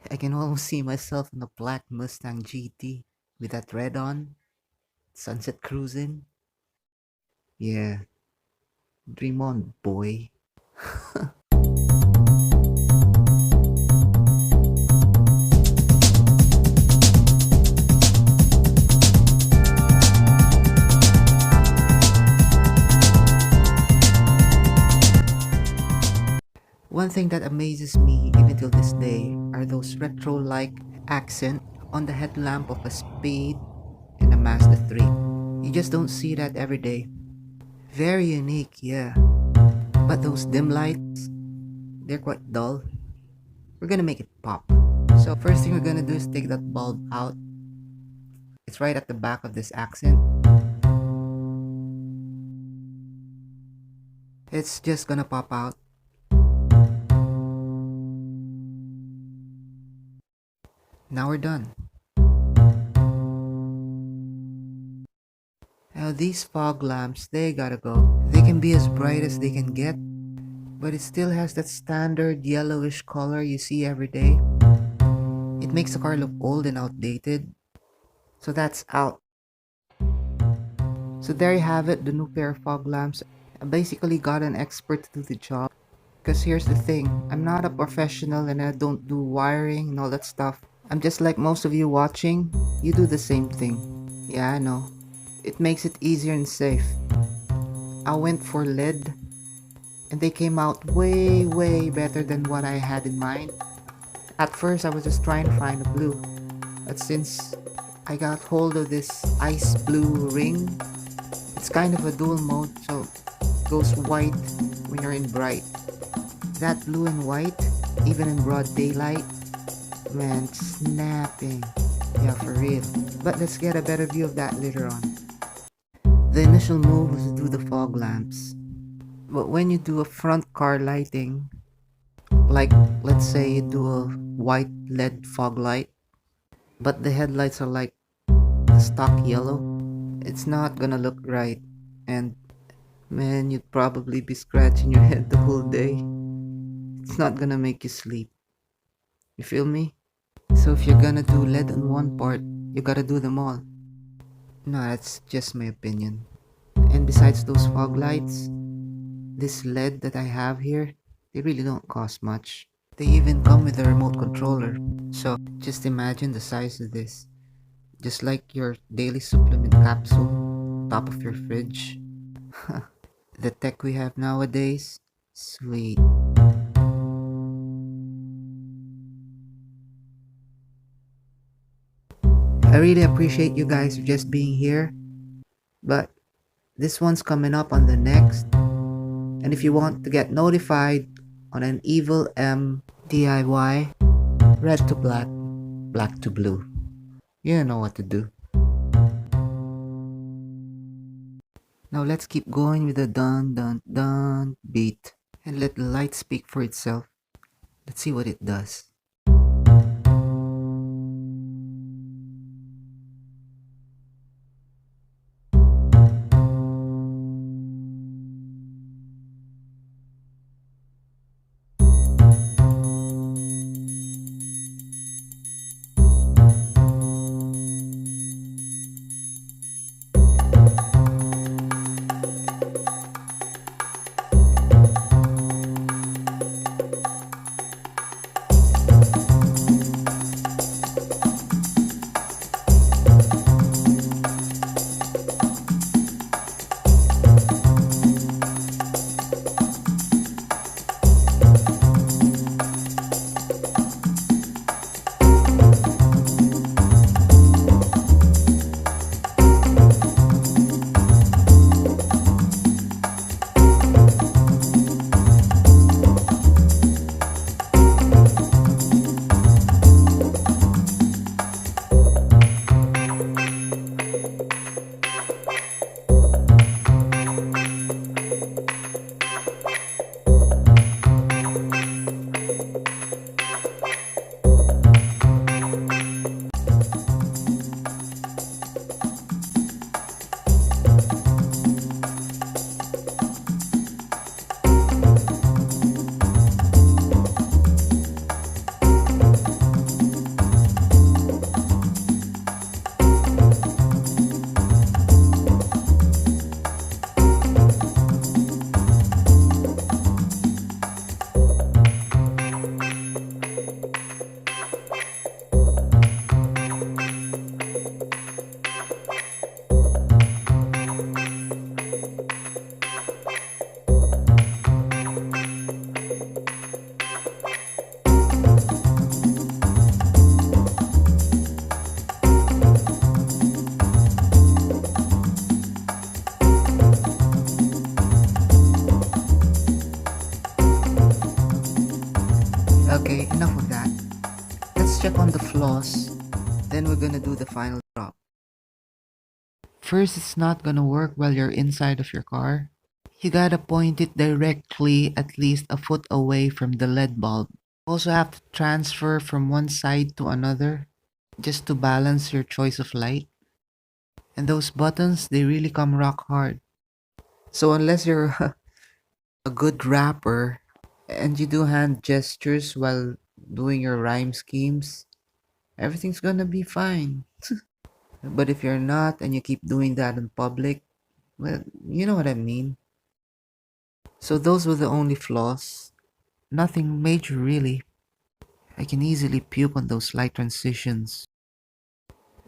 I can almost see myself in a black Mustang GT with that red on, sunset cruising. Yeah, dream on, boy. One thing that amazes me even till this day are those retro-like accent on the headlamp of a Speed and a Mazda 3. You just don't see that every day. Very unique, yeah. But those dim lights, they're quite dull. We're gonna make it pop. So first thing we're gonna do is take that bulb out. It's right at the back of this accent. It's just gonna pop out. Now we're done. Now these fog lamps, they gotta go. They can be as bright as they can get, but it still has that standard yellowish color you see every day. It makes the car look old and outdated. So that's out. So there you have it, the new pair of fog lamps. I basically got an expert to do the job. Because here's the thing, I'm not a professional and I don't do wiring and all that stuff. I'm just like most of you watching, you do the same thing. Yeah, I know. It makes it easier and safe. I went for lead and they came out way better than what I had in mind. At first I was just trying to find a blue, but since I got hold of this ice blue ring, it's kind of a dual mode, so it goes white when you're in bright. That blue and white, even in broad daylight, man, snapping. Yeah, for real. But let's get a better view of that later on. The initial move was to do the fog lamps. But when you do a front car lighting, like let's say you do a white LED fog light, but the headlights are like the stock yellow, it's not gonna look right. And man, you'd probably be scratching your head the whole day. It's not gonna make you sleep. You feel me? So if you're gonna do LED on one part, you gotta do them all. No, that's just my opinion. And besides those fog lights, this LED that I have here, they really don't cost much. They even come with a remote controller. So just imagine the size of this. Just like your daily supplement capsule, top of your fridge. The tech we have nowadays, sweet. I really appreciate you guys just being here, but this one's coming up on the next. And if you want to get notified on an Evil M DIY, red to black, black to blue, you know what to do. Now let's keep going with the dun dun dun beat and let the light speak for itself. Let's see what it does. check on the flaws, then we're gonna do the final drop. First, it's not gonna work while you're inside of your car. You gotta point it directly at least a foot away from the LED bulb. Also have to transfer from one side to another just to balance your choice of light. And those buttons, they really come rock hard. So unless you're a good rapper and you do hand gestures while doing your rhyme schemes, everything's gonna be fine. But if you're not and you keep doing that in public, well, you know what I mean. So those were the only flaws. Nothing major really. I can easily puke on those light transitions.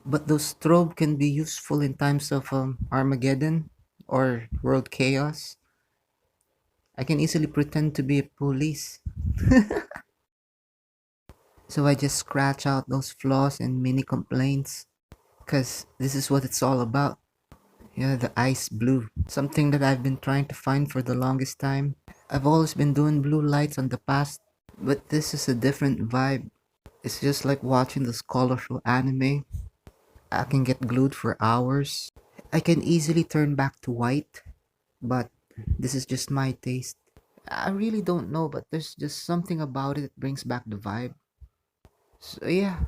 But those strobe can be useful in times of Armageddon or world chaos. I can easily pretend to be a police. So I just scratch out those flaws and mini complaints. Cause this is what it's all about. Yeah, the ice blue. Something that I've been trying to find for the longest time. I've always been doing blue lights on the past, but this is a different vibe. It's just like watching this colorful anime. I can get glued for hours. I can easily turn back to white, but this is just my taste. I really don't know, but there's just something about it that brings back the vibe. So yeah,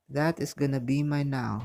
that is gonna be my now.